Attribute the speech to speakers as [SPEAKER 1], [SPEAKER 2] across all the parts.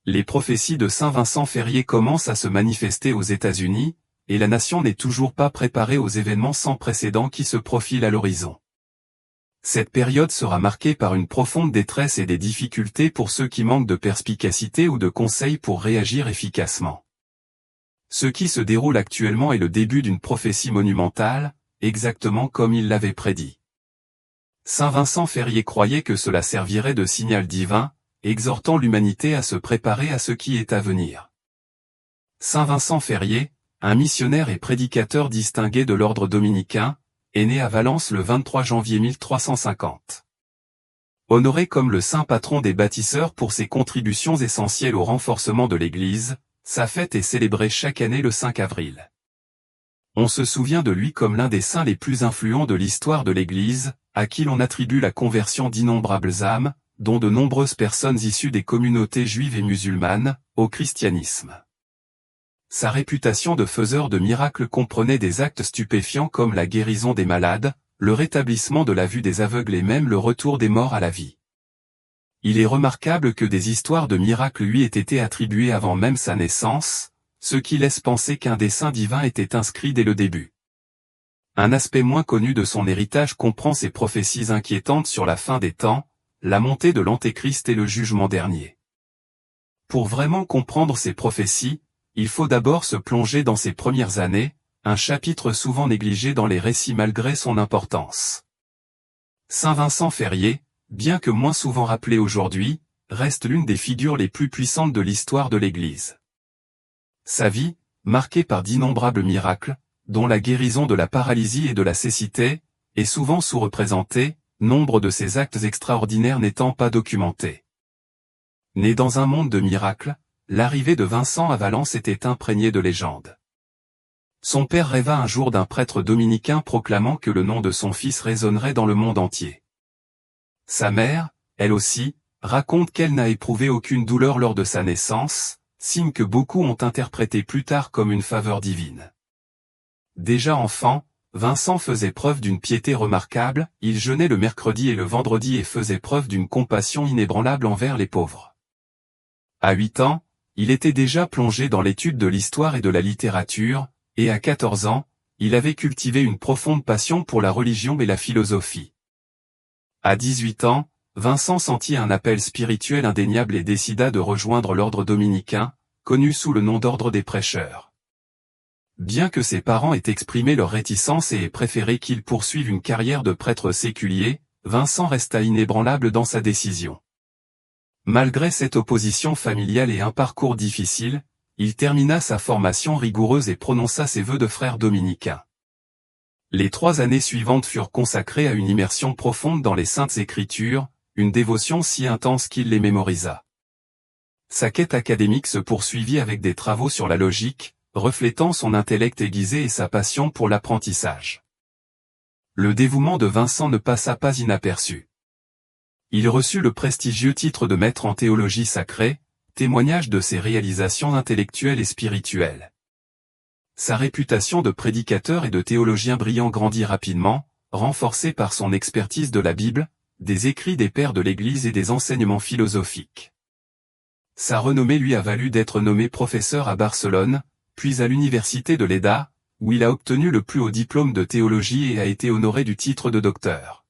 [SPEAKER 1] Les prophéties de Saint Vincent Ferrier commencent à se manifester aux États-Unis, et la nation n'est toujours pas préparée aux événements sans précédent qui se profilent à l'horizon. Cette période sera marquée par une profonde détresse et des difficultés pour ceux qui manquent de perspicacité ou de conseils pour réagir efficacement. Ce qui se déroule actuellement est le début d'une prophétie monumentale, exactement comme il l'avait prédit. Saint Vincent Ferrier croyait que cela servirait de signal divin, exhortant l'humanité à se préparer à ce qui est à venir. Saint Vincent Ferrier, un missionnaire et prédicateur distingué de l'ordre dominicain, est né à Valence le 23 janvier 1350. Honoré comme le saint patron des bâtisseurs pour ses contributions essentielles au renforcement de l'Église, sa fête est célébrée chaque année le 5 avril. On se souvient de lui comme l'un des saints les plus influents de l'histoire de l'Église, à qui l'on attribue la conversion d'innombrables âmes, dont de nombreuses personnes issues des communautés juives et musulmanes, au christianisme. Sa réputation de faiseur de miracles comprenait des actes stupéfiants comme la guérison des malades, le rétablissement de la vue des aveugles et même le retour des morts à la vie. Il est remarquable que des histoires de miracles lui aient été attribuées avant même sa naissance, ce qui laisse penser qu'un dessein divin était inscrit dès le début. Un aspect moins connu de son héritage comprend ses prophéties inquiétantes sur la fin des temps, la montée de l'Antéchrist et le jugement dernier. Pour vraiment comprendre ces prophéties, il faut d'abord se plonger dans ses premières années, un chapitre souvent négligé dans les récits malgré son importance. Saint Vincent Ferrier, bien que moins souvent rappelé aujourd'hui, reste l'une des figures les plus puissantes de l'histoire de l'Église. Sa vie, marquée par d'innombrables miracles, dont la guérison de la paralysie et de la cécité, est souvent sous-représentée, nombre de ses actes extraordinaires n'étant pas documentés. Né dans un monde de miracles, l'arrivée de Vincent à Valence était imprégnée de légendes. Son père rêva un jour d'un prêtre dominicain proclamant que le nom de son fils résonnerait dans le monde entier. Sa mère, elle aussi, raconte qu'elle n'a éprouvé aucune douleur lors de sa naissance, signe que beaucoup ont interprété plus tard comme une faveur divine. Déjà enfant, Vincent faisait preuve d'une piété remarquable, il jeûnait le mercredi et le vendredi et faisait preuve d'une compassion inébranlable envers les pauvres. À 8 ans, il était déjà plongé dans l'étude de l'histoire et de la littérature, et à 14 ans, il avait cultivé une profonde passion pour la religion et la philosophie. À 18 ans, Vincent sentit un appel spirituel indéniable et décida de rejoindre l'ordre dominicain, connu sous le nom d'ordre des prêcheurs. Bien que ses parents aient exprimé leur réticence et aient préféré qu'il poursuive une carrière de prêtre séculier, Vincent resta inébranlable dans sa décision. Malgré cette opposition familiale et un parcours difficile, il termina sa formation rigoureuse et prononça ses vœux de frère dominicain. Les 3 années suivantes furent consacrées à une immersion profonde dans les Saintes Écritures, une dévotion si intense qu'il les mémorisa. Sa quête académique se poursuivit avec des travaux sur la logique, reflétant son intellect aiguisé et sa passion pour l'apprentissage. Le dévouement de Vincent ne passa pas inaperçu. Il reçut le prestigieux titre de maître en théologie sacrée, témoignage de ses réalisations intellectuelles et spirituelles. Sa réputation de prédicateur et de théologien brillant grandit rapidement, renforcée par son expertise de la Bible, des écrits des pères de l'Église et des enseignements philosophiques. Sa renommée lui a valu d'être nommé professeur à Barcelone, puis à l'université de Lleida, où il a obtenu le plus haut diplôme de théologie et a été honoré du titre de docteur.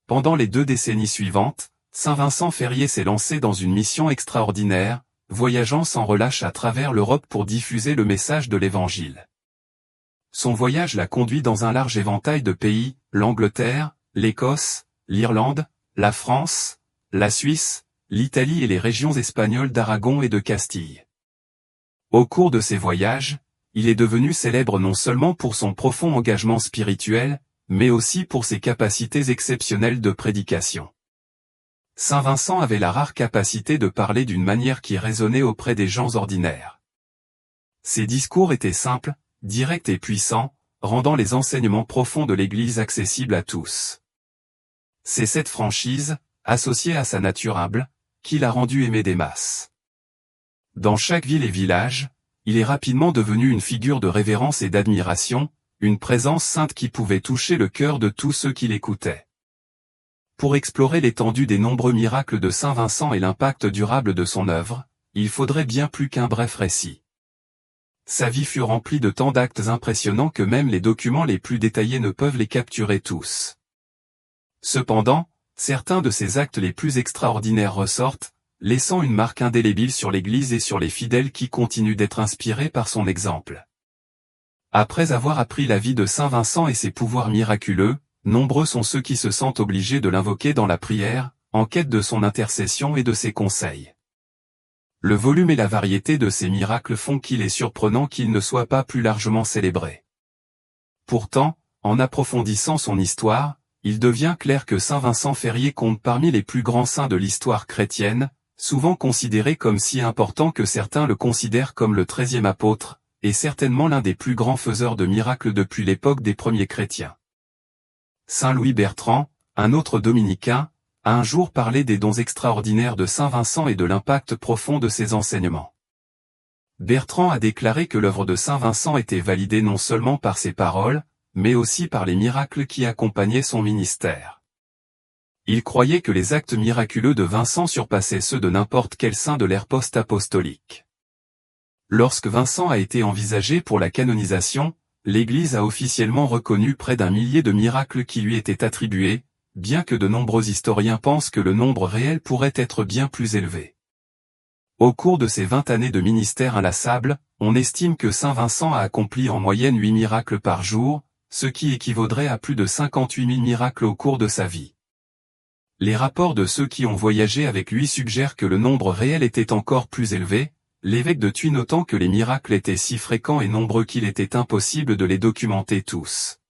[SPEAKER 1] Pendant les 2 décennies suivantes, Saint Vincent Ferrier s'est lancé dans une mission extraordinaire, voyageant sans relâche à travers l'Europe pour diffuser le message de l'Évangile. Son voyage l'a conduit dans un large éventail de pays, l'Angleterre, l'Écosse, l'Irlande, la France, la Suisse, l'Italie et les régions espagnoles d'Aragon et de Castille. Au cours de ses voyages, il est devenu célèbre non seulement pour son profond engagement spirituel, mais aussi pour ses capacités exceptionnelles de prédication. Saint Vincent avait la rare capacité de parler d'une manière qui résonnait auprès des gens ordinaires. Ses discours étaient simples, directs et puissants, rendant les enseignements profonds de l'Église accessibles à tous. C'est cette franchise, associée à sa nature humble, qui l'a rendu aimé des masses. Dans chaque ville et village, il est rapidement devenu une figure de révérence et d'admiration, une présence sainte qui pouvait toucher le cœur de tous ceux qui l'écoutaient. Pour explorer l'étendue des nombreux miracles de Saint Vincent et l'impact durable de son œuvre, il faudrait bien plus qu'un bref récit. Sa vie fut remplie de tant d'actes impressionnants que même les documents les plus détaillés ne peuvent les capturer tous. Cependant, certains de ses actes les plus extraordinaires ressortent, laissant une marque indélébile sur l'Église et sur les fidèles qui continuent d'être inspirés par son exemple. Après avoir appris la vie de Saint Vincent et ses pouvoirs miraculeux, nombreux sont ceux qui se sentent obligés de l'invoquer dans la prière, en quête de son intercession et de ses conseils. Le volume et la variété de ses miracles font qu'il est surprenant qu'il ne soit pas plus largement célébré. Pourtant, en approfondissant son histoire, il devient clair que Saint Vincent Ferrier compte parmi les plus grands saints de l'histoire chrétienne, souvent considéré comme si important que certains le considèrent comme le 13e apôtre, et certainement l'un des plus grands faiseurs de miracles depuis l'époque des premiers chrétiens. Saint Louis Bertrand, un autre dominicain, a un jour parlé des dons extraordinaires de Saint Vincent et de l'impact profond de ses enseignements. Bertrand a déclaré que l'œuvre de Saint Vincent était validée non seulement par ses paroles, mais aussi par les miracles qui accompagnaient son ministère. Il croyait que les actes miraculeux de Vincent surpassaient ceux de n'importe quel saint de l'ère post-apostolique. Lorsque Vincent a été envisagé pour la canonisation, l'Église a officiellement reconnu près d'1 millier de miracles qui lui étaient attribués, bien que de nombreux historiens pensent que le nombre réel pourrait être bien plus élevé. Au cours de ses 20 années de ministère inlassable, on estime que Saint Vincent a accompli en moyenne 8 miracles par jour, ce qui équivaudrait à plus de 58 000 miracles au cours de sa vie. Les rapports de ceux qui ont voyagé avec lui suggèrent que le nombre réel était encore plus élevé, l'évêque de Thuin notant que les miracles étaient si fréquents et nombreux qu'il était impossible de les documenter tous.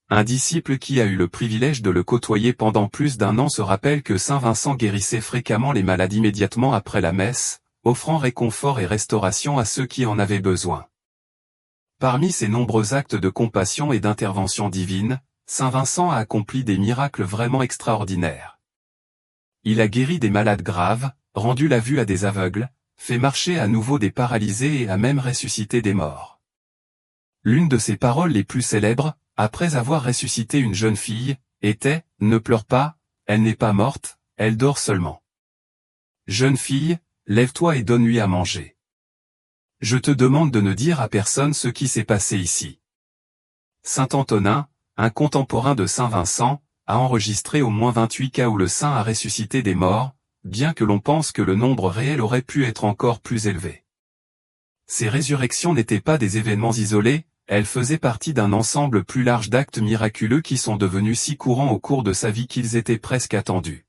[SPEAKER 1] Un disciple qui a eu le privilège de le côtoyer pendant plus d'1 an se rappelle que Saint Vincent guérissait fréquemment les malades immédiatement après la messe, offrant réconfort et restauration à ceux qui en avaient besoin. Parmi ses nombreux actes de compassion et d'intervention divine, Saint Vincent a accompli des miracles vraiment extraordinaires. Il a guéri des malades graves, rendu la vue à des aveugles, fait marcher à nouveau des paralysés et a même ressuscité des morts. L'une de ses paroles les plus célèbres, après avoir ressuscité une jeune fille, était « Ne pleure pas, elle n'est pas morte, elle dort seulement. Jeune fille, lève-toi et donne-lui à manger. Je te demande de ne dire à personne ce qui s'est passé ici. » Saint Antonin, un contemporain de Saint Vincent, a enregistré au moins 28 cas où le saint a ressuscité des morts, bien que l'on pense que le nombre réel aurait pu être encore plus élevé. Ces résurrections n'étaient pas des événements isolés, elles faisaient partie d'un ensemble plus large d'actes miraculeux qui sont devenus si courants au cours de sa vie qu'ils étaient presque attendus.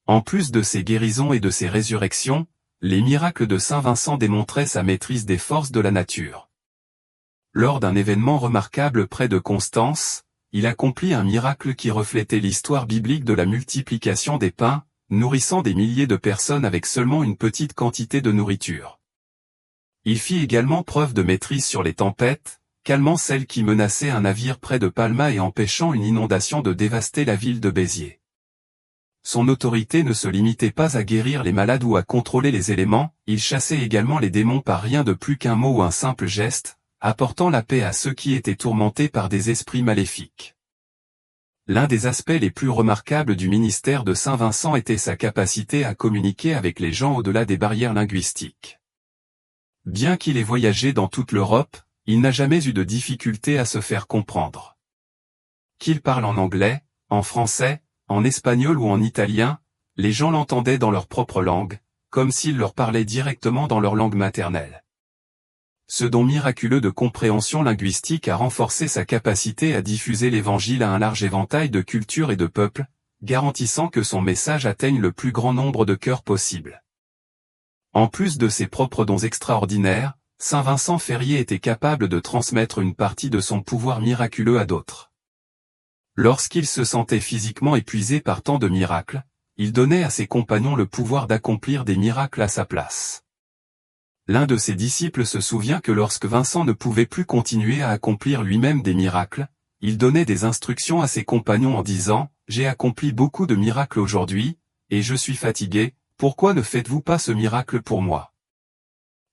[SPEAKER 1] En plus de ces guérisons et de ces résurrections, les miracles de Saint Vincent démontraient sa maîtrise des forces de la nature. Lors d'un événement remarquable près de Constance, il accomplit un miracle qui reflétait l'histoire biblique de la multiplication des pains, nourrissant des milliers de personnes avec seulement une petite quantité de nourriture. Il fit également preuve de maîtrise sur les tempêtes, calmant celles qui menaçaient un navire près de Palma et empêchant une inondation de dévaster la ville de Béziers. Son autorité ne se limitait pas à guérir les malades ou à contrôler les éléments, il chassait également les démons par rien de plus qu'un mot ou un simple geste, apportant la paix à ceux qui étaient tourmentés par des esprits maléfiques. L'un des aspects les plus remarquables du ministère de Saint Vincent était sa capacité à communiquer avec les gens au-delà des barrières linguistiques. Bien qu'il ait voyagé dans toute l'Europe, il n'a jamais eu de difficulté à se faire comprendre. Qu'il parle en anglais, en français, en espagnol ou en italien, les gens l'entendaient dans leur propre langue, comme s'il leur parlait directement dans leur langue maternelle. Ce don miraculeux de compréhension linguistique a renforcé sa capacité à diffuser l'Évangile à un large éventail de cultures et de peuples, garantissant que son message atteigne le plus grand nombre de cœurs possible. En plus de ses propres dons extraordinaires, Saint Vincent Ferrier était capable de transmettre une partie de son pouvoir miraculeux à d'autres. Lorsqu'il se sentait physiquement épuisé par tant de miracles, il donnait à ses compagnons le pouvoir d'accomplir des miracles à sa place. L'un de ses disciples se souvient que lorsque Vincent ne pouvait plus continuer à accomplir lui-même des miracles, il donnait des instructions à ses compagnons en disant « J'ai accompli beaucoup de miracles aujourd'hui, et je suis fatigué. Pourquoi ne faites-vous pas ce miracle pour moi?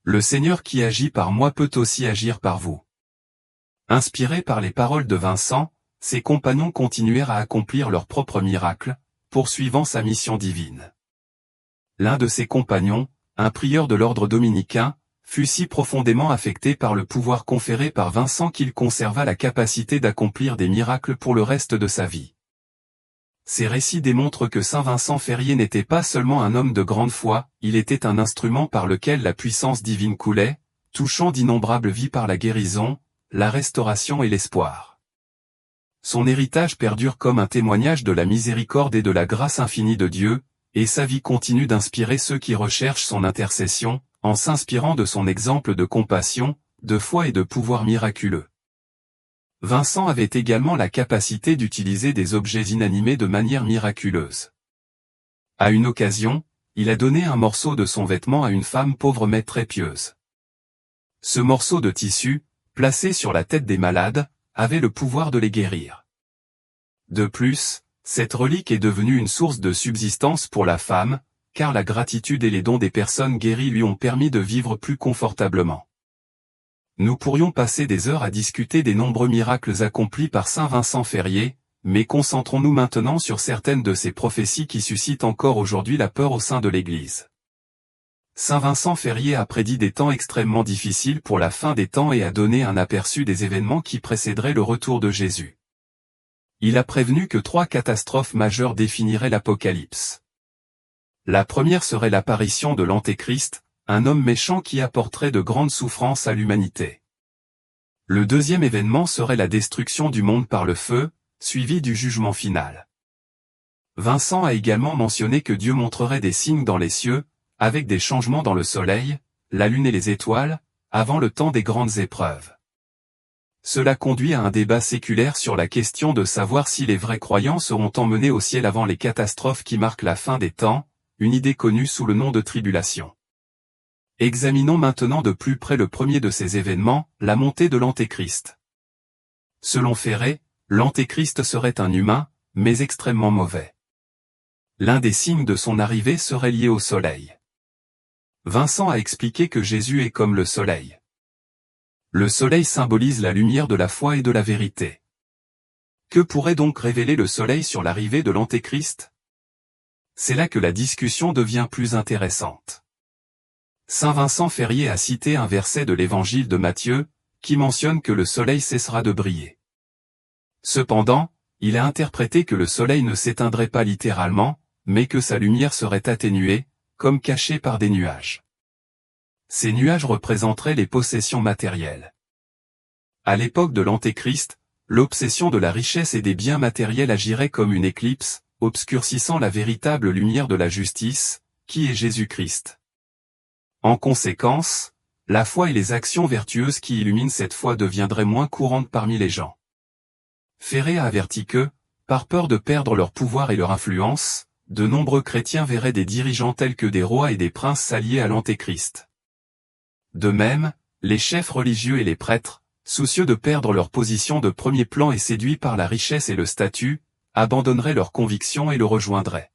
[SPEAKER 1] Le Seigneur qui agit par moi peut aussi agir par vous. » Inspirés par les paroles de Vincent, ses compagnons continuèrent à accomplir leurs propres miracles, poursuivant sa mission divine. L'un de ses compagnons, un prieur de l'ordre dominicain, fut si profondément affecté par le pouvoir conféré par Vincent qu'il conserva la capacité d'accomplir des miracles pour le reste de sa vie. Ces récits démontrent que saint Vincent Ferrier n'était pas seulement un homme de grande foi, il était un instrument par lequel la puissance divine coulait, touchant d'innombrables vies par la guérison, la restauration et l'espoir. Son héritage perdure comme un témoignage de la miséricorde et de la grâce infinie de Dieu, et sa vie continue d'inspirer ceux qui recherchent son intercession, en s'inspirant de son exemple de compassion, de foi et de pouvoir miraculeux. Vincent avait également la capacité d'utiliser des objets inanimés de manière miraculeuse. À une occasion, il a donné un morceau de son vêtement à une femme pauvre mais très pieuse. Ce morceau de tissu, placé sur la tête des malades, avait le pouvoir de les guérir. De plus, cette relique est devenue une source de subsistance pour la femme, car la gratitude et les dons des personnes guéries lui ont permis de vivre plus confortablement. Nous pourrions passer des heures à discuter des nombreux miracles accomplis par saint Vincent Ferrier, mais concentrons-nous maintenant sur certaines de ces prophéties qui suscitent encore aujourd'hui la peur au sein de l'Église. Saint Vincent Ferrier a prédit des temps extrêmement difficiles pour la fin des temps et a donné un aperçu des événements qui précéderaient le retour de Jésus. Il a prévenu que 3 catastrophes majeures définiraient l'Apocalypse. La première serait l'apparition de l'Antéchrist, un homme méchant qui apporterait de grandes souffrances à l'humanité. Le deuxième événement serait la destruction du monde par le feu, suivi du jugement final. Vincent a également mentionné que Dieu montrerait des signes dans les cieux, avec des changements dans le soleil, la lune et les étoiles, avant le temps des grandes épreuves. Cela conduit à un débat séculaire sur la question de savoir si les vrais croyants seront emmenés au ciel avant les catastrophes qui marquent la fin des temps, une idée connue sous le nom de tribulation. Examinons maintenant de plus près le premier de ces événements, la montée de l'Antéchrist. Selon Ferré, l'Antéchrist serait un humain, mais extrêmement mauvais. L'un des signes de son arrivée serait lié au soleil. Vincent a expliqué que Jésus est comme le soleil. Le soleil symbolise la lumière de la foi et de la vérité. Que pourrait donc révéler le soleil sur l'arrivée de l'Antéchrist? C'est là que la discussion devient plus intéressante. Saint Vincent Ferrier a cité un verset de l'évangile de Matthieu, qui mentionne que le soleil cessera de briller. Cependant, il a interprété que le soleil ne s'éteindrait pas littéralement, mais que sa lumière serait atténuée, comme cachée par des nuages. Ces nuages représenteraient les possessions matérielles. À l'époque de l'Antéchrist, l'obsession de la richesse et des biens matériels agirait comme une éclipse, obscurcissant la véritable lumière de la justice, qui est Jésus-Christ. En conséquence, la foi et les actions vertueuses qui illuminent cette foi deviendraient moins courantes parmi les gens. Ferré a averti que, par peur de perdre leur pouvoir et leur influence, de nombreux chrétiens verraient des dirigeants tels que des rois et des princes s'allier à l'Antéchrist. De même, les chefs religieux et les prêtres, soucieux de perdre leur position de premier plan et séduits par la richesse et le statut, abandonneraient leurs convictions et le rejoindraient.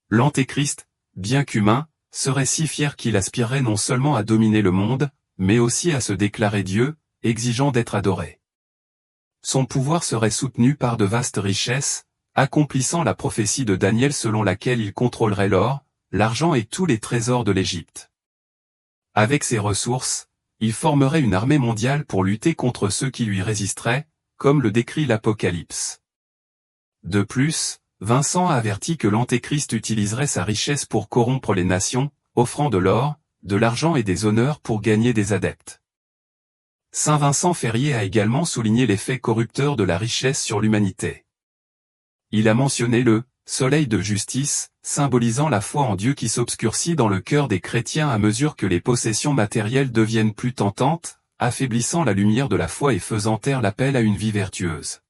[SPEAKER 1] L'Antéchrist, bien qu'humain, serait si fier qu'il aspirerait non seulement à dominer le monde, mais aussi à se déclarer Dieu, exigeant d'être adoré. Son pouvoir serait soutenu par de vastes richesses, accomplissant la prophétie de Daniel selon laquelle il contrôlerait l'or, l'argent et tous les trésors de l'Égypte. Avec ces ressources, il formerait une armée mondiale pour lutter contre ceux qui lui résisteraient, comme le décrit l'Apocalypse. De plus, Vincent a averti que l'Antéchrist utiliserait sa richesse pour corrompre les nations, offrant de l'or, de l'argent et des honneurs pour gagner des adeptes. Saint Vincent Ferrier a également souligné l'effet corrupteur de la richesse sur l'humanité. Il a mentionné le « soleil de justice », symbolisant la foi en Dieu qui s'obscurcit dans le cœur des chrétiens à mesure que les possessions matérielles deviennent plus tentantes, affaiblissant la lumière de la foi et faisant taire l'appel à une vie vertueuse.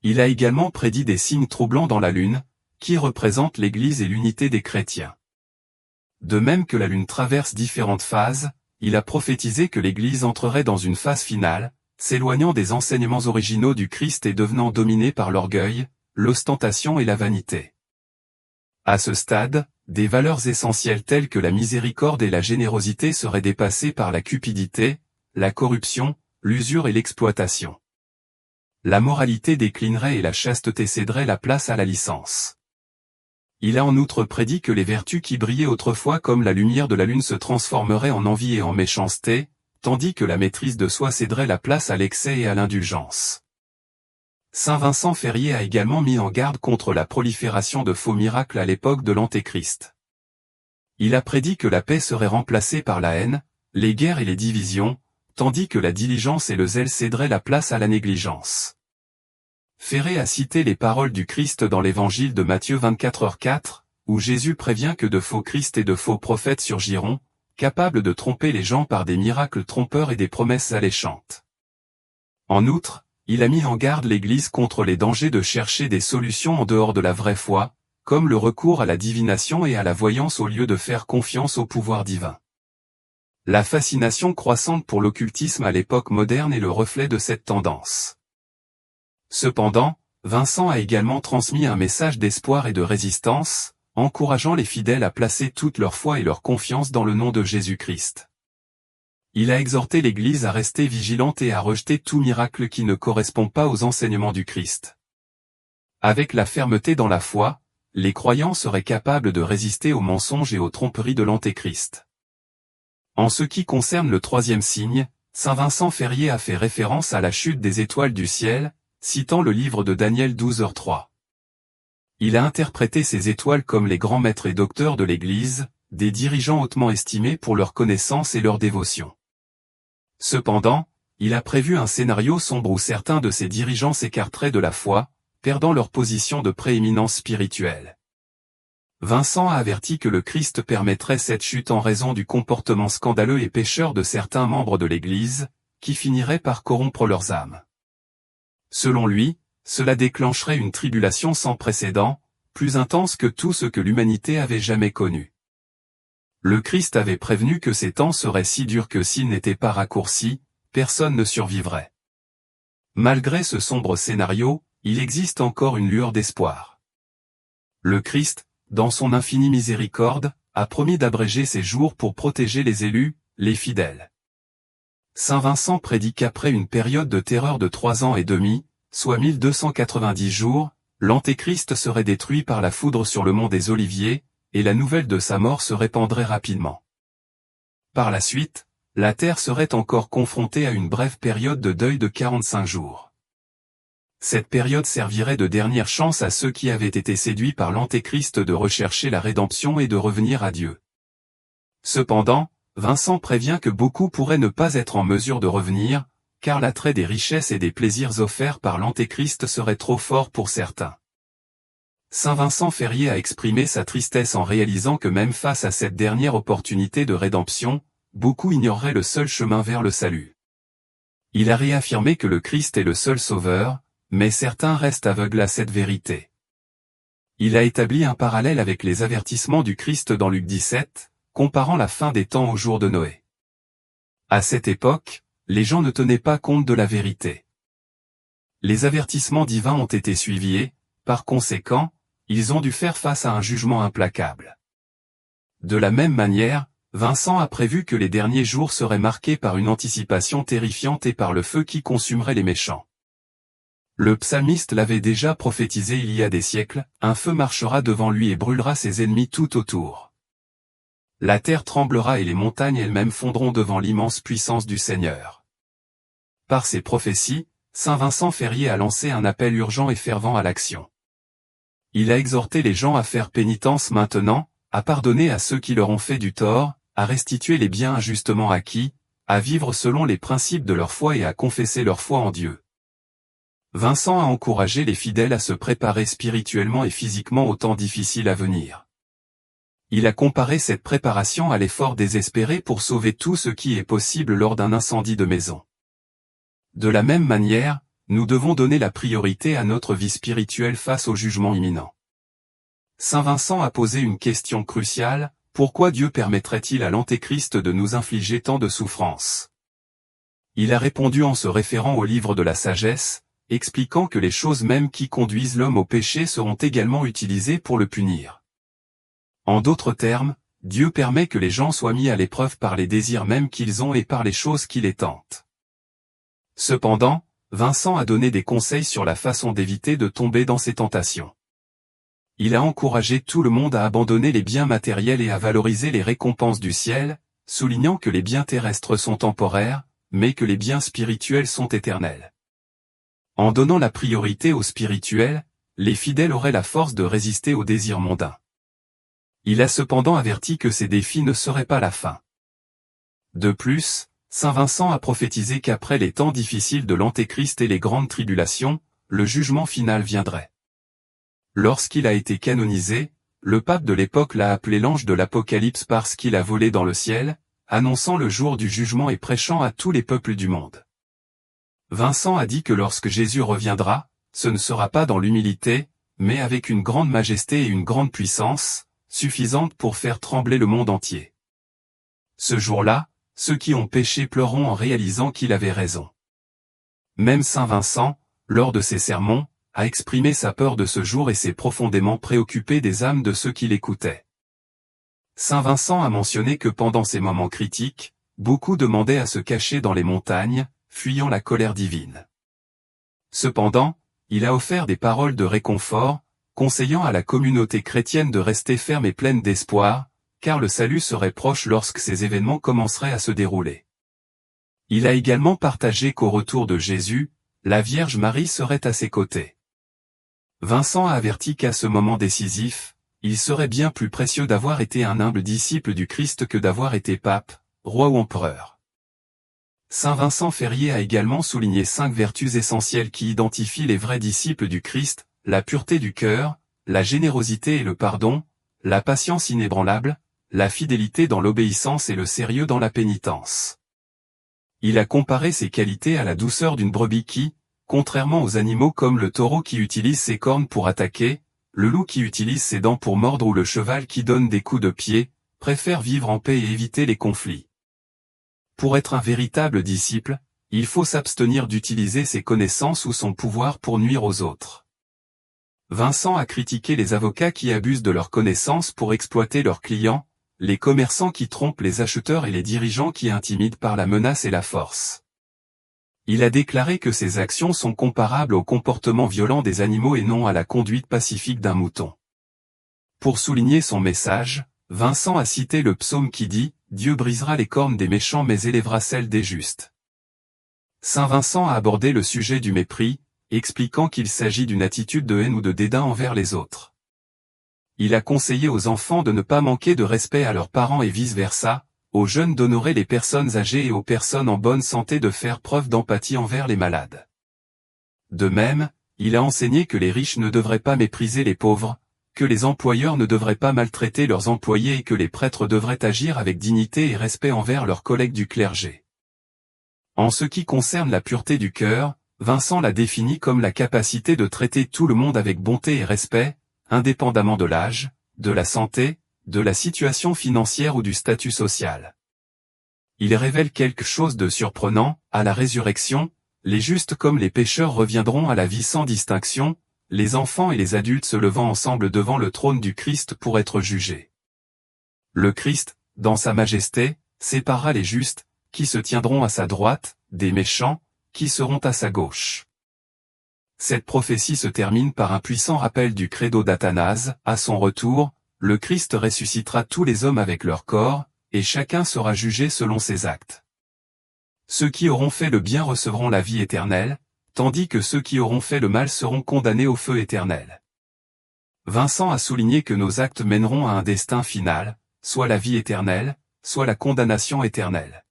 [SPEAKER 1] Il a également prédit des signes troublants dans la lune, qui représentent l'Église et l'unité des chrétiens. De même que la lune traverse différentes phases, il a prophétisé que l'Église entrerait dans une phase finale, s'éloignant des enseignements originaux du Christ et devenant dominée par l'orgueil, l'ostentation et la vanité. À ce stade, des valeurs essentielles telles que la miséricorde et la générosité seraient dépassées par la cupidité, la corruption, l'usure et l'exploitation. La moralité déclinerait et la chasteté céderait la place à la licence. Il a en outre prédit que les vertus qui brillaient autrefois comme la lumière de la lune se transformeraient en envie et en méchanceté, tandis que la maîtrise de soi céderait la place à l'excès et à l'indulgence. Saint Vincent Ferrier a également mis en garde contre la prolifération de faux miracles à l'époque de l'Antéchrist. Il a prédit que la paix serait remplacée par la haine, les guerres et les divisions, tandis que la diligence et le zèle céderaient la place à la négligence. Ferré a cité les paroles du Christ dans l'évangile de Matthieu 24h4, où Jésus prévient que de faux Christ et de faux prophètes surgiront, capables de tromper les gens par des miracles trompeurs et des promesses alléchantes. En outre, il a mis en garde l'Église contre les dangers de chercher des solutions en dehors de la vraie foi, comme le recours à la divination et à la voyance au lieu de faire confiance au pouvoir divin. La fascination croissante pour l'occultisme à l'époque moderne est le reflet de cette tendance. Cependant, Vincent a également transmis un message d'espoir et de résistance, encourageant les fidèles à placer toute leur foi et leur confiance dans le nom de Jésus-Christ. Il a exhorté l'Église à rester vigilante et à rejeter tout miracle qui ne correspond pas aux enseignements du Christ. Avec la fermeté dans la foi, les croyants seraient capables de résister aux mensonges et aux tromperies de l'Antéchrist. En ce qui concerne le troisième signe, Saint Vincent Ferrier a fait référence à la chute des étoiles du ciel, citant le livre de Daniel 12h3. Il a interprété ces étoiles comme les grands maîtres et docteurs de l'Église, des dirigeants hautement estimés pour leur connaissance et leur dévotion. Cependant, il a prévu un scénario sombre où certains de ces dirigeants s'écarteraient de la foi, perdant leur position de prééminence spirituelle. Vincent a averti que le Christ permettrait cette chute en raison du comportement scandaleux et pécheur de certains membres de l'Église, qui finiraient par corrompre leurs âmes. Selon lui, cela déclencherait une tribulation sans précédent, plus intense que tout ce que l'humanité avait jamais connu. Le Christ avait prévenu que ces temps seraient si durs que s'ils n'étaient pas raccourcis, personne ne survivrait. Malgré ce sombre scénario, il existe encore une lueur d'espoir. Le Christ, dans son infinie miséricorde, a promis d'abréger ces jours pour protéger les élus, les fidèles. Saint Vincent prédit qu'après une période de terreur de 3 ans et demi, soit 1290 jours, l'Antéchrist serait détruit par la foudre sur le mont des Oliviers, et la nouvelle de sa mort se répandrait rapidement. Par la suite, la terre serait encore confrontée à une brève période de deuil de 45 jours. Cette période servirait de dernière chance à ceux qui avaient été séduits par l'Antéchrist de rechercher la rédemption et de revenir à Dieu. Cependant, Vincent prévient que beaucoup pourraient ne pas être en mesure de revenir, car l'attrait des richesses et des plaisirs offerts par l'Antéchrist serait trop fort pour certains. Saint Vincent Ferrier a exprimé sa tristesse en réalisant que même face à cette dernière opportunité de rédemption, beaucoup ignoreraient le seul chemin vers le salut. Il a réaffirmé que le Christ est le seul sauveur, mais certains restent aveugles à cette vérité. Il a établi un parallèle avec les avertissements du Christ dans Luc 17, comparant la fin des temps au jour de Noé. À cette époque, les gens ne tenaient pas compte de la vérité. Les avertissements divins ont été suivis et, par conséquent, ils ont dû faire face à un jugement implacable. De la même manière, Vincent a prévu que les derniers jours seraient marqués par une anticipation terrifiante et par le feu qui consumerait les méchants. Le psalmiste l'avait déjà prophétisé il y a des siècles, un feu marchera devant lui et brûlera ses ennemis tout autour. La terre tremblera et les montagnes elles-mêmes fondront devant l'immense puissance du Seigneur. Par ces prophéties, Saint Vincent Ferrier a lancé un appel urgent et fervent à l'action. Il a exhorté les gens à faire pénitence maintenant, à pardonner à ceux qui leur ont fait du tort, à restituer les biens injustement acquis, à vivre selon les principes de leur foi et à confesser leur foi en Dieu. Vincent a encouragé les fidèles à se préparer spirituellement et physiquement aux temps difficiles à venir. Il a comparé cette préparation à l'effort désespéré pour sauver tout ce qui est possible lors d'un incendie de maison. De la même manière, nous devons donner la priorité à notre vie spirituelle face au jugement imminent. Saint Vincent a posé une question cruciale, pourquoi Dieu permettrait-il à l'Antéchrist de nous infliger tant de souffrances? Il a répondu en se référant au livre de la sagesse, expliquant que les choses mêmes qui conduisent l'homme au péché seront également utilisées pour le punir. En d'autres termes, Dieu permet que les gens soient mis à l'épreuve par les désirs mêmes qu'ils ont et par les choses qui les tentent. Cependant, Vincent a donné des conseils sur la façon d'éviter de tomber dans ces tentations. Il a encouragé tout le monde à abandonner les biens matériels et à valoriser les récompenses du ciel, soulignant que les biens terrestres sont temporaires, mais que les biens spirituels sont éternels. En donnant la priorité au spirituel, les fidèles auraient la force de résister aux désirs mondains. Il a cependant averti que ces défis ne seraient pas la fin. De plus, saint Vincent a prophétisé qu'après les temps difficiles de l'Antéchrist et les grandes tribulations, le jugement final viendrait. Lorsqu'il a été canonisé, le pape de l'époque l'a appelé l'ange de l'Apocalypse parce qu'il a volé dans le ciel, annonçant le jour du jugement et prêchant à tous les peuples du monde. Vincent a dit que lorsque Jésus reviendra, ce ne sera pas dans l'humilité, mais avec une grande majesté et une grande puissance, suffisante pour faire trembler le monde entier. Ce jour-là, ceux qui ont péché pleureront en réalisant qu'il avait raison. Même saint Vincent, lors de ses sermons, a exprimé sa peur de ce jour et s'est profondément préoccupé des âmes de ceux qui l'écoutaient. Saint Vincent a mentionné que pendant ces moments critiques, beaucoup demandaient à se cacher dans les montagnes, fuyant la colère divine. Cependant, il a offert des paroles de réconfort, conseillant à la communauté chrétienne de rester ferme et pleine d'espoir, car le salut serait proche lorsque ces événements commenceraient à se dérouler. Il a également partagé qu'au retour de Jésus, la Vierge Marie serait à ses côtés. Vincent a averti qu'à ce moment décisif, il serait bien plus précieux d'avoir été un humble disciple du Christ que d'avoir été pape, roi ou empereur. Saint Vincent Ferrier a également souligné 5 vertus essentielles qui identifient les vrais disciples du Christ: la pureté du cœur, la générosité et le pardon, la patience inébranlable, la fidélité dans l'obéissance et le sérieux dans la pénitence. Il a comparé ces qualités à la douceur d'une brebis qui, contrairement aux animaux comme le taureau qui utilise ses cornes pour attaquer, le loup qui utilise ses dents pour mordre ou le cheval qui donne des coups de pied, préfère vivre en paix et éviter les conflits. Pour être un véritable disciple, il faut s'abstenir d'utiliser ses connaissances ou son pouvoir pour nuire aux autres. Vincent a critiqué les avocats qui abusent de leurs connaissances pour exploiter leurs clients, les commerçants qui trompent les acheteurs et les dirigeants qui intimident par la menace et la force. Il a déclaré que ces actions sont comparables au comportement violent des animaux et non à la conduite pacifique d'un mouton. Pour souligner son message, Vincent a cité le psaume qui dit « Dieu brisera les cornes des méchants mais élèvera celles des justes ». Saint Vincent a abordé le sujet du mépris, expliquant qu'il s'agit d'une attitude de haine ou de dédain envers les autres. Il a conseillé aux enfants de ne pas manquer de respect à leurs parents et vice-versa, aux jeunes d'honorer les personnes âgées et aux personnes en bonne santé de faire preuve d'empathie envers les malades. De même, il a enseigné que les riches ne devraient pas mépriser les pauvres, que les employeurs ne devraient pas maltraiter leurs employés et que les prêtres devraient agir avec dignité et respect envers leurs collègues du clergé. En ce qui concerne la pureté du cœur, Vincent l'a définie comme la capacité de traiter tout le monde avec bonté et respect, indépendamment de l'âge, de la santé, de la situation financière ou du statut social. Il révèle quelque chose de surprenant: à la résurrection, les justes comme les pécheurs reviendront à la vie sans distinction, les enfants et les adultes se levant ensemble devant le trône du Christ pour être jugés. Le Christ, dans sa majesté, séparera les justes, qui se tiendront à sa droite, des méchants, qui seront à sa gauche. Cette prophétie se termine par un puissant rappel du credo d'Athanase: à son retour, le Christ ressuscitera tous les hommes avec leur corps, et chacun sera jugé selon ses actes. Ceux qui auront fait le bien recevront la vie éternelle, tandis que ceux qui auront fait le mal seront condamnés au feu éternel. Vincent a souligné que nos actes mèneront à un destin final, soit la vie éternelle, soit la condamnation éternelle.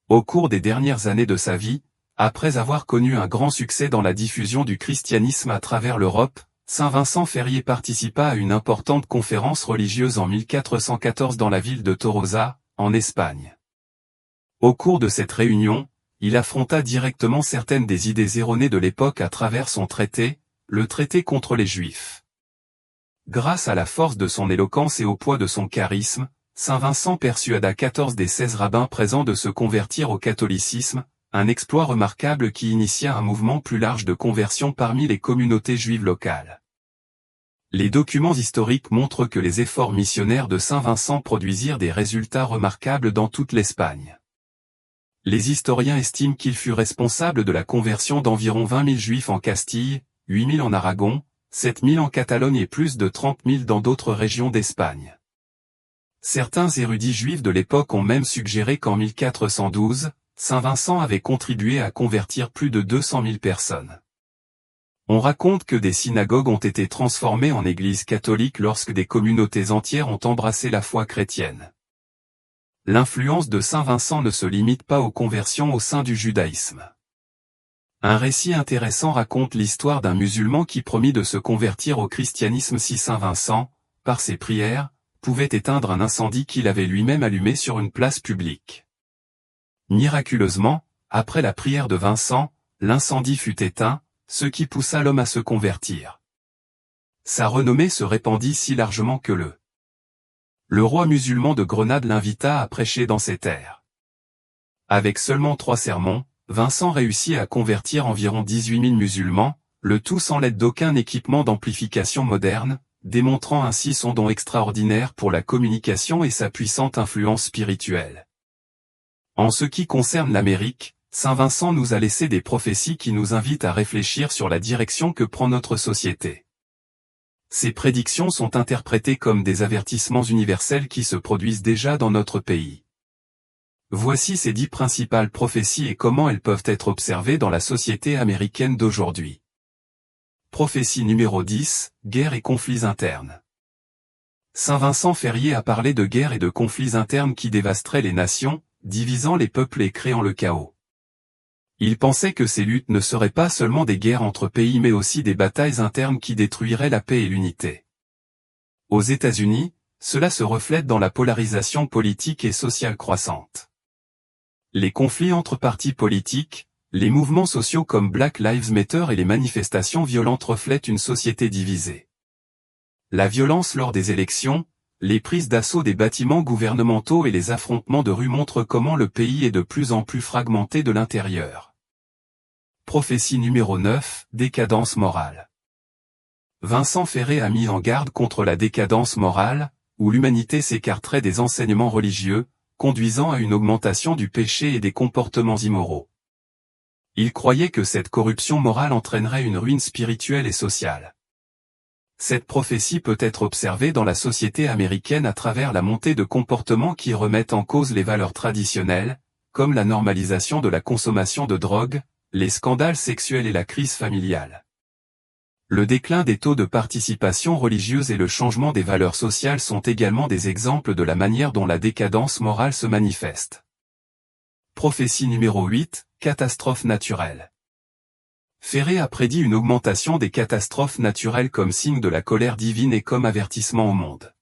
[SPEAKER 1] Au cours des dernières années de sa vie, après avoir connu un grand succès dans la diffusion du christianisme à travers l'Europe, saint Vincent Ferrier participa à une importante conférence religieuse en 1414 dans la ville de Tolosa, en Espagne. Au cours de cette réunion, il affronta directement certaines des idées erronées de l'époque à travers son traité, le traité contre les Juifs. Grâce à la force de son éloquence et au poids de son charisme, saint Vincent persuada 14 des 16 rabbins présents de se convertir au catholicisme, un exploit remarquable qui initia un mouvement plus large de conversion parmi les communautés juives locales. Les documents historiques montrent que les efforts missionnaires de saint Vincent produisirent des résultats remarquables dans toute l'Espagne. Les historiens estiment qu'il fut responsable de la conversion d'environ 20 000 juifs en Castille, 8 000 en Aragon, 7 000 en Catalogne et plus de 30 000 dans d'autres régions d'Espagne. Certains érudits juifs de l'époque ont même suggéré qu'en 1412, Saint Vincent avait contribué à convertir plus de 200 000 personnes. On raconte que des synagogues ont été transformées en églises catholiques lorsque des communautés entières ont embrassé la foi chrétienne. L'influence de Saint Vincent ne se limite pas aux conversions au sein du judaïsme. Un récit intéressant raconte l'histoire d'un musulman qui promit de se convertir au christianisme si Saint Vincent, par ses prières, pouvait éteindre un incendie qu'il avait lui-même allumé sur une place publique. Miraculeusement, après la prière de Vincent, l'incendie fut éteint, ce qui poussa l'homme à se convertir. Sa renommée se répandit si largement que le roi musulman de Grenade l'invita à prêcher dans ses terres. Avec seulement 3 sermons, Vincent réussit à convertir environ 18 000 musulmans, le tout sans l'aide d'aucun équipement d'amplification moderne, démontrant ainsi son don extraordinaire pour la communication et sa puissante influence spirituelle. En ce qui concerne l'Amérique, Saint Vincent nous a laissé des prophéties qui nous invitent à réfléchir sur la direction que prend notre société. Ces prédictions sont interprétées comme des avertissements universels qui se produisent déjà dans notre pays. Voici ces 10 principales prophéties et comment elles peuvent être observées dans la société américaine d'aujourd'hui. Prophétie numéro 10, guerre et conflits internes. Saint Vincent Ferrier a parlé de guerre et de conflits internes qui dévasteraient les nations, divisant les peuples et créant le chaos. Il pensait que ces luttes ne seraient pas seulement des guerres entre pays mais aussi des batailles internes qui détruiraient la paix et l'unité. Aux États-Unis, cela se reflète dans la polarisation politique et sociale croissante. Les conflits entre partis politiques, les mouvements sociaux comme Black Lives Matter et les manifestations violentes reflètent une société divisée. La violence lors des élections, les prises d'assaut des bâtiments gouvernementaux et les affrontements de rue montrent comment le pays est de plus en plus fragmenté de l'intérieur. Prophétie numéro 9, décadence morale. Vincent Ferré a mis en garde contre la décadence morale, où l'humanité s'écarterait des enseignements religieux, conduisant à une augmentation du péché et des comportements immoraux. Il croyait que cette corruption morale entraînerait une ruine spirituelle et sociale. Cette prophétie peut être observée dans la société américaine à travers la montée de comportements qui remettent en cause les valeurs traditionnelles, comme la normalisation de la consommation de drogue, les scandales sexuels et la crise familiale. Le déclin des taux de participation religieuse et le changement des valeurs sociales sont également des exemples de la manière dont la décadence morale se manifeste. Prophétie numéro 8, catastrophe naturelle. Ferré a prédit une augmentation des catastrophes naturelles comme signe de la colère divine et comme avertissement au monde.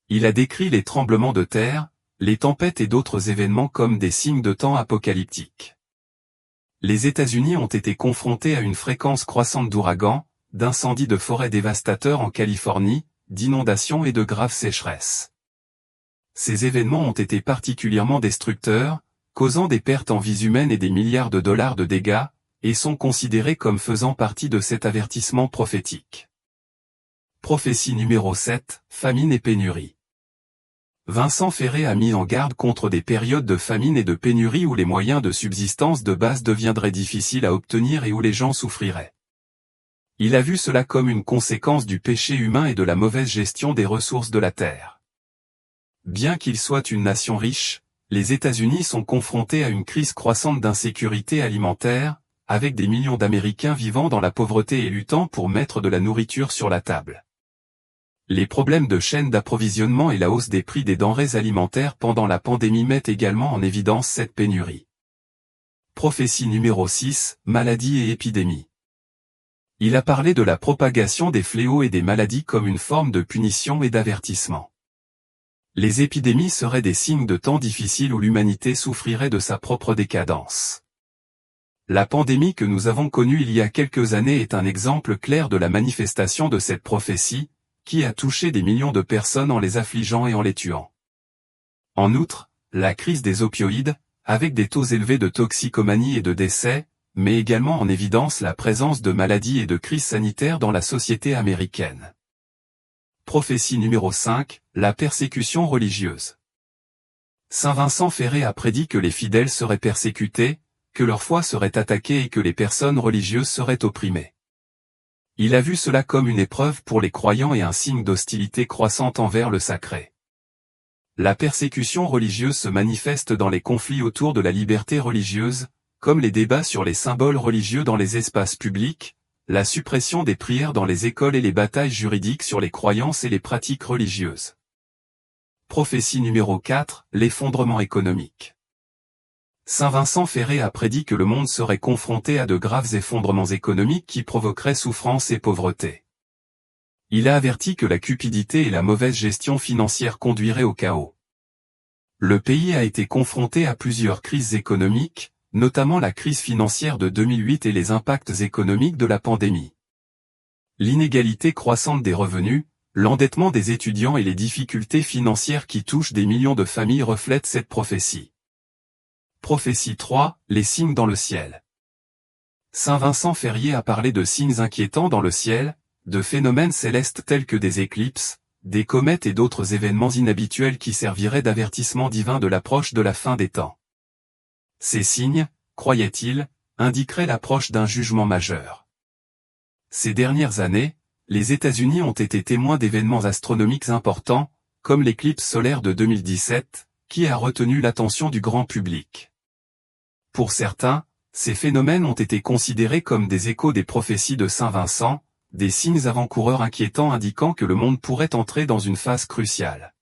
[SPEAKER 1] Il a décrit les tremblements de terre, les tempêtes et d'autres événements comme des signes de temps apocalyptiques. Les États-Unis ont été confrontés à une fréquence croissante d'ouragans, d'incendies de forêts dévastateurs en Californie, d'inondations et de graves sécheresses. Ces événements ont été particulièrement destructeurs, causant des pertes en vies humaines et des milliards de dollars de dégâts, et sont considérés comme faisant partie de cet avertissement prophétique. Prophétie numéro 7, famine et pénurie. Vincent Ferré a mis en garde contre des périodes de famine et de pénurie où les moyens de subsistance de base deviendraient difficiles à obtenir et où les gens souffriraient. Il a vu cela comme une conséquence du péché humain et de la mauvaise gestion des ressources de la terre. Bien qu'ils soient une nation riche, les États-Unis sont confrontés à une crise croissante d'insécurité alimentaire, avec des millions d'Américains vivant dans la pauvreté et luttant pour mettre de la nourriture sur la table. Les problèmes de chaîne d'approvisionnement et la hausse des prix des denrées alimentaires pendant la pandémie mettent également en évidence cette pénurie. Prophétie numéro 6, maladies et épidémies. Il a parlé de la propagation des fléaux et des maladies comme une forme de punition et d'avertissement. Les épidémies seraient des signes de temps difficiles où l'humanité souffrirait de sa propre décadence. La pandémie que nous avons connue il y a quelques années est un exemple clair de la manifestation de cette prophétie, qui a touché des millions de personnes en les affligeant et en les tuant. En outre, la crise des opioïdes, avec des taux élevés de toxicomanie et de décès, met également en évidence la présence de maladies et de crises sanitaires dans la société américaine. Prophétie numéro 5, la persécution religieuse. Saint Vincent Ferré a prédit que les fidèles seraient persécutés, que leur foi serait attaquée et que les personnes religieuses seraient opprimées. Il a vu cela comme une épreuve pour les croyants et un signe d'hostilité croissante envers le sacré. La persécution religieuse se manifeste dans les conflits autour de la liberté religieuse, comme les débats sur les symboles religieux dans les espaces publics, la suppression des prières dans les écoles et les batailles juridiques sur les croyances et les pratiques religieuses. Prophétie numéro 4, l'effondrement économique. Saint Vincent Ferré a prédit que le monde serait confronté à de graves effondrements économiques qui provoqueraient souffrance et pauvreté. Il a averti que la cupidité et la mauvaise gestion financière conduiraient au chaos. Le pays a été confronté à plusieurs crises économiques, notamment la crise financière de 2008 et les impacts économiques de la pandémie. L'inégalité croissante des revenus, l'endettement des étudiants et les difficultés financières qui touchent des millions de familles reflètent cette prophétie. Prophétie 3, les signes dans le ciel. Saint Vincent Ferrier a parlé de signes inquiétants dans le ciel, de phénomènes célestes tels que des éclipses, des comètes et d'autres événements inhabituels qui serviraient d'avertissement divin de l'approche de la fin des temps. Ces signes, croyait-il, indiqueraient l'approche d'un jugement majeur. Ces dernières années, les États-Unis ont été témoins d'événements astronomiques importants, comme l'éclipse solaire de 2017, qui a retenu l'attention du grand public. Pour certains, ces phénomènes ont été considérés comme des échos des prophéties de Saint Vincent, des signes avant-coureurs inquiétants indiquant que le monde pourrait entrer dans une phase cruciale.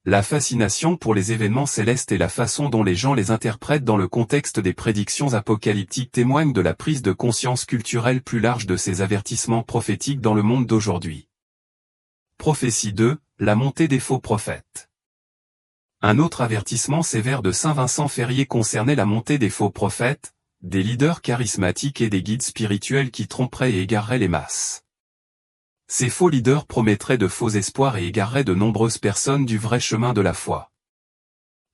[SPEAKER 1] La fascination pour les événements célestes et la façon dont les gens les interprètent dans le contexte des prédictions apocalyptiques témoignent de la prise de conscience culturelle plus large de ces avertissements prophétiques dans le monde d'aujourd'hui. Prophétie 2, la montée des faux prophètes. Un autre avertissement sévère de Saint Vincent Ferrier concernait la montée des faux prophètes, des leaders charismatiques et des guides spirituels qui tromperaient et égareraient les masses. Ces faux leaders promettraient de faux espoirs et égareraient de nombreuses personnes du vrai chemin de la foi.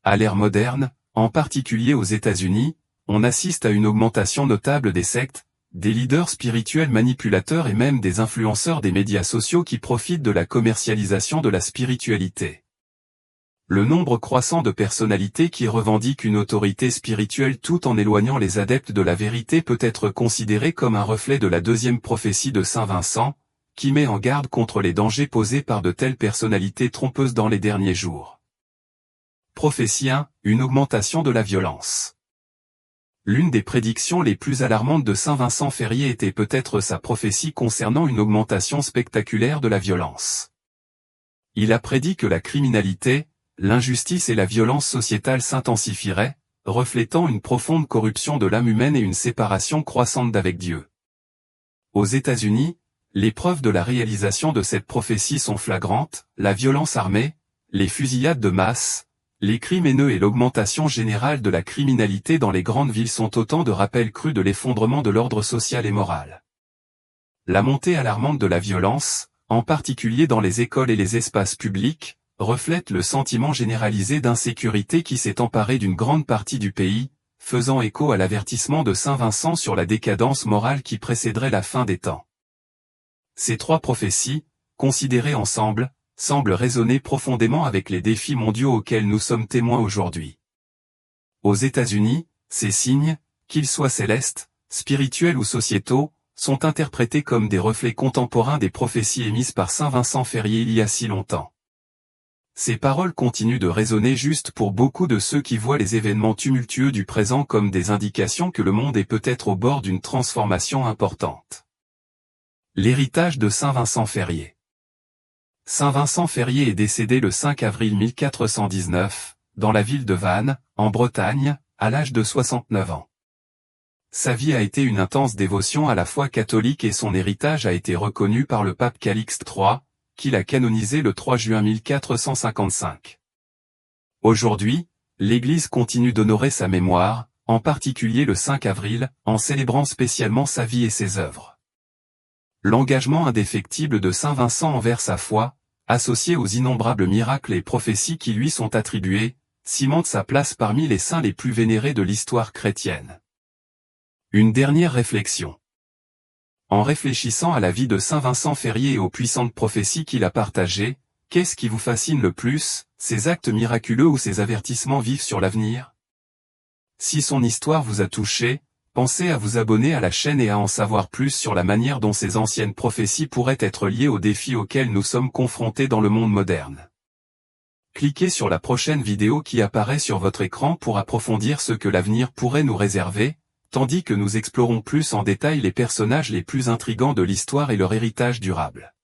[SPEAKER 1] À l'ère moderne, en particulier aux États-Unis, on assiste à une augmentation notable des sectes, des leaders spirituels manipulateurs et même des influenceurs des médias sociaux qui profitent de la commercialisation de la spiritualité. Le nombre croissant de personnalités qui revendiquent une autorité spirituelle tout en éloignant les adeptes de la vérité peut être considéré comme un reflet de la deuxième prophétie de Saint Vincent, qui met en garde contre les dangers posés par de telles personnalités trompeuses dans les derniers jours. Prophétie 1, une augmentation de la violence. L'une des prédictions les plus alarmantes de Saint Vincent Ferrier était peut-être sa prophétie concernant une augmentation spectaculaire de la violence. Il a prédit que la criminalité, l'injustice et la violence sociétale s'intensifieraient, reflétant une profonde corruption de l'âme humaine et une séparation croissante d'avec Dieu. Aux États-Unis, les preuves de la réalisation de cette prophétie sont flagrantes, la violence armée, les fusillades de masse, les crimes haineux et l'augmentation générale de la criminalité dans les grandes villes sont autant de rappels crus de l'effondrement de l'ordre social et moral. La montée alarmante de la violence, en particulier dans les écoles et les espaces publics, reflète le sentiment généralisé d'insécurité qui s'est emparé d'une grande partie du pays, faisant écho à l'avertissement de Saint Vincent sur la décadence morale qui précéderait la fin des temps. Ces trois prophéties, considérées ensemble, semblent résonner profondément avec les défis mondiaux auxquels nous sommes témoins aujourd'hui. Aux États-Unis, ces signes, qu'ils soient célestes, spirituels ou sociétaux, sont interprétés comme des reflets contemporains des prophéties émises par Saint Vincent Ferrier il y a si longtemps. Ces paroles continuent de résonner juste pour beaucoup de ceux qui voient les événements tumultueux du présent comme des indications que le monde est peut-être au bord d'une transformation importante. L'héritage de Saint Vincent Ferrier. Saint Vincent Ferrier est décédé le 5 avril 1419, dans la ville de Vannes, en Bretagne, à l'âge de 69 ans. Sa vie a été une intense dévotion à la foi catholique et son héritage a été reconnu par le pape Calixte III, qui l'a canonisé le 3 juin 1455. Aujourd'hui, l'Église continue d'honorer sa mémoire, en particulier le 5 avril, en célébrant spécialement sa vie et ses œuvres. L'engagement indéfectible de Saint Vincent envers sa foi, associé aux innombrables miracles et prophéties qui lui sont attribués, cimente sa place parmi les saints les plus vénérés de l'histoire chrétienne. Une dernière réflexion. En réfléchissant à la vie de Saint Vincent Ferrier et aux puissantes prophéties qu'il a partagées, qu'est-ce qui vous fascine le plus, ses actes miraculeux ou ses avertissements vifs sur l'avenir? Si son histoire vous a touché, Pensez à vous abonner à la chaîne et à en savoir plus sur la manière dont ces anciennes prophéties pourraient être liées aux défis auxquels nous sommes confrontés dans le monde moderne. Cliquez sur la prochaine vidéo qui apparaît sur votre écran pour approfondir ce que l'avenir pourrait nous réserver, tandis que nous explorons plus en détail les personnages les plus intrigants de l'histoire et leur héritage durable.